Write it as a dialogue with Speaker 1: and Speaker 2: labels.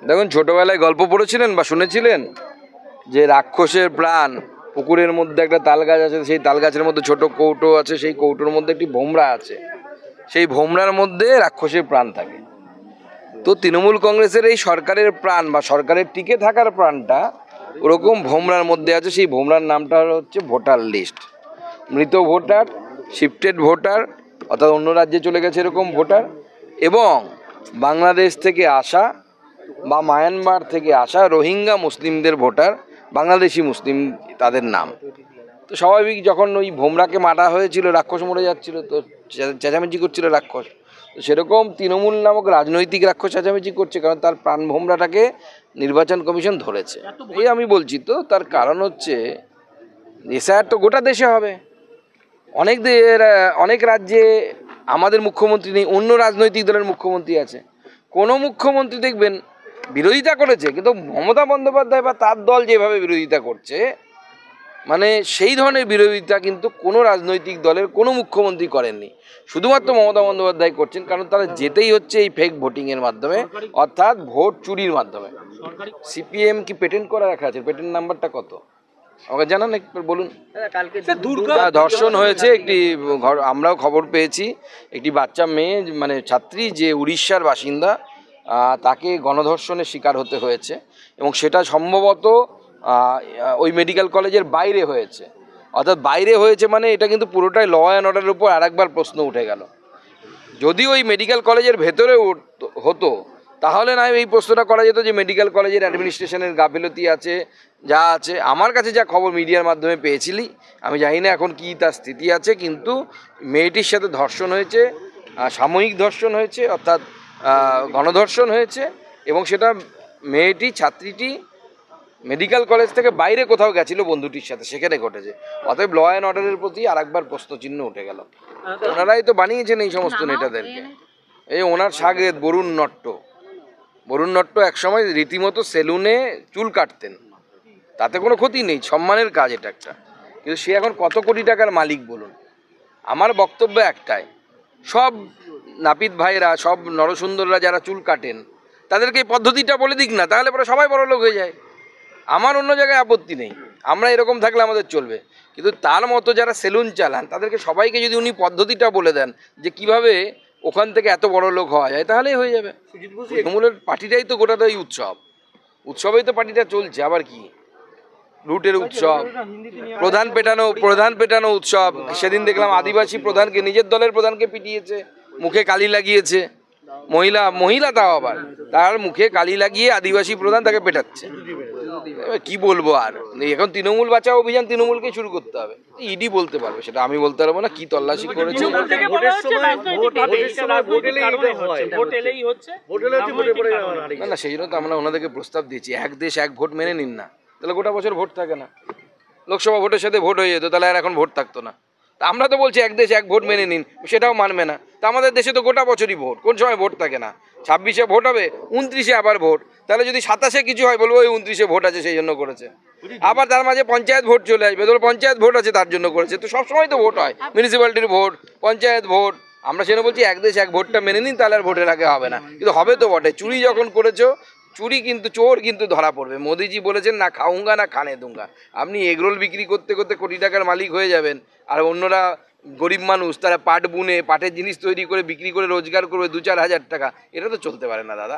Speaker 1: দেখুন, ছোটবেলায় গল্প পড়েছিলেন বা শুনেছিলেন যে রাক্ষসের প্রাণ পুকুরের মধ্যে একটা তাল গাছ আছে, সেই তাল গাছের মধ্যে ছোট কৌটো আছে, সেই কৌটোর মধ্যে একটি ভোমরা আছে, সেই ভোমরার মধ্যে রাক্ষসের প্রাণ থাকে। তো তৃণমূল কংগ্রেসের এই সরকারের প্রাণ বা সরকারের টিকে থাকার প্রাণটা ওরকম ভোমরার মধ্যে আছে। সেই ভোমরার নামটা হচ্ছে ভোটার লিস্ট। মৃত ভোটার, শিফটেড ভোটার, অর্থাৎ অন্য রাজ্যে চলে গেছে এরকম ভোটার, এবং বাংলাদেশ থেকে আসা বা মায়ানমার থেকে আসা রোহিঙ্গা মুসলিমদের ভোটার, বাংলাদেশি মুসলিম তাদের নাম। তো স্বাভাবিক, যখন ওই ভোমরাকে মারা হয়েছিল, রাক্ষস মরে যাচ্ছিল, তো চেঁচামেচি করছিল রাক্ষস। তো সেরকম তৃণমূল নামক রাজনৈতিক রাক্ষস চেঁচামেচি করছে, কারণ তার প্রাণ ভোমরাটাকে নির্বাচন কমিশন ধরেছে। এই আমি বলছি, তো তার কারণ হচ্ছে এসআইআর তো গোটা দেশে হবে। অনেক রাজ্যে আমাদের মুখ্যমন্ত্রী নেই, অন্য রাজনৈতিক দলের মুখ্যমন্ত্রী আছে। কোনো মুখ্যমন্ত্রী দেখবেন বিরোধিতা করেছে, কিন্তু মমতা বন্দ্যোপাধ্যায় বা তার দল যেভাবে বিরোধিতা করছে, মানে সেই ধরনের বিরোধিতা কিন্তু কোনো রাজনৈতিক দলের কোনো মুখ্যমন্ত্রী করেননি। শুধুমাত্র মমতা বন্দ্যোপাধ্যায় করছেন, কারণ তারা যেতেই হচ্ছে এই ফেক ভোটিংয়ের মাধ্যমে, অর্থাৎ ভোট চুরির মাধ্যমে। সিপিএম কি পেটেন্ট করে রাখা আছে? পেটেন্ট নাম্বারটা কত আমাকে জানান, একটু বলুন। ধর্ষণ হয়েছে একটি, আমরাও খবর পেয়েছি, একটি বাচ্চা মেয়ে, মানে ছাত্রী, যে উড়িষ্যার বাসিন্দা, তাকে গণধর্ষণের শিকার হতে হয়েছে, এবং সেটা সম্ভবত ওই মেডিকেল কলেজের বাইরে হয়েছে। অর্থাৎ বাইরে হয়েছে মানে এটা কিন্তু পুরোটাই ল অ্যান্ড অর্ডারের উপর আরেকবার প্রশ্ন উঠে গেল। যদি ওই মেডিকেল কলেজের ভেতরে হতো, তাহলে না এই প্রশ্নটা করা যেত যে মেডিকেল কলেজের অ্যাডমিনিস্ট্রেশনের গাফিলতি আছে, যা আছে। আমার কাছে যা খবর মিডিয়ার মাধ্যমে পেয়েছিলি, আমি জানি না এখন কি তার স্থিতি আছে, কিন্তু মেয়েটির সাথে ধর্ষণ হয়েছে, সাময়িক ধর্ষণ হয়েছে, অর্থাৎ গণধর্ষণ হয়েছে, এবং সেটা মেয়েটি, ছাত্রীটি মেডিকেল কলেজ থেকে বাইরে কোথাও গেছিল বন্ধুটির সাথে, সেখানে ঘটেছে। অতএব ল অ্যান্ড অর্ডারের প্রতি আরেকবার প্রশ্নচিহ্ন উঠে গেল। ওনারাই তো বানিয়েছেন এই সমস্ত নেতাদেরকে। এই ওনার সাগরেদ বরুণ নট্ট একসময় রীতিমতো সেলুনে চুল কাটতেন, তাতে কোনো ক্ষতি নেই, সম্মানের কাজ এটা একটা। কিন্তু সে এখন কত কোটি টাকার মালিক বলুন। আমার বক্তব্য একটাই, সব নাপিত ভাইরা, সব নরসুন্দররা যারা চুল কাটেন, তাদেরকে এই পদ্ধতিটা বলে দিক না, তাহলে পরে সবাই বড় লোক হয়ে যায়। আমার অন্য জায়গায় আপত্তি নেই, আমরা এরকম থাকলে আমাদের চলবে। কিন্তু তার মতো যারা সেলুন চালান, তাদেরকে সবাইকে যদি উনি পদ্ধতিটা বলে দেন যে কিভাবে ওখান থেকে এত বড় লোক হওয়া যায়, তাহলেই হয়ে যাবে। তৃণমূলের পার্টিটাই তো গোটাটাই উৎসবেই তো পার্টিটা চলছে, আবার কি লুটের উৎসব, প্রধান পেটানো উৎসব। সেদিন দেখলাম আদিবাসী প্রধানকে, নিজের দলের প্রধানকে পিটিয়েছে, মুখে কালি লাগিয়েছে। মহিলা তাও আবার, তার মুখে কালি লাগিয়ে আদিবাসী প্রধান তাকে পেটাচ্ছে। কি বলবো আর, এখন তৃণমূল বাঁচাও অভিযান তৃণমূলকে শুরু করতে হবে। ইডি বলতে পারবে, সেটা আমি বলতে পারবো না, কি তল্লাশি করেছে। না, সেই জন্য তো আমরা ওনাদেরকে প্রস্তাব দিয়েছি, এক দেশ এক ভোট মেনে নিন না, তাহলে গোটা বছর ভোট থাকে না। লোকসভা ভোটের সাথে ভোট হয়ে যেত, তাহলে আর এখন ভোট থাকতো না। তা আমরা তো বলছি এক দেশ এক ভোট মেনে নিন, সেটাও মানবে না। তা আমাদের দেশে তো গোটা বছরই ভোট, কোন সময় ভোট থাকে না? 26-এ ভোট হবে, 29-এ আবার ভোট। তাহলে যদি 27-এ কিছু হয়, বলবো ওই 29-এ ভোট আছে সেই জন্য করেছে। আবার তার মাঝে পঞ্চায়েত ভোট চলে আসবে, ধরো পঞ্চায়েত ভোট আছে তার জন্য করেছে। তো সবসময় তো ভোট হয়, মিউনিসিপ্যালিটির ভোট, পঞ্চায়েত ভোট। আমরা সেটা বলছি এক দেশ এক ভোটটা মেনে নিন, তাহলে আর ভোটের আগে হবে না। কিন্তু হবে তো বটে, চুরি যখন করেছো, চোর কিন্তু ধরা পড়বে। মোদিজি বলেছেন, না খাউঙ্গা না খানে দুঙ্গা। আপনি এগরোল বিক্রি করতে করতে কোটি টাকার মালিক হয়ে যাবেন, আর অন্যরা গরিব মানুষ, তারা পাট বুনে পাটের জিনিস তৈরি করে বিক্রি করে রোজগার করবে 2-4 হাজার টাকা। এটা তো চলতে পারে না দাদা।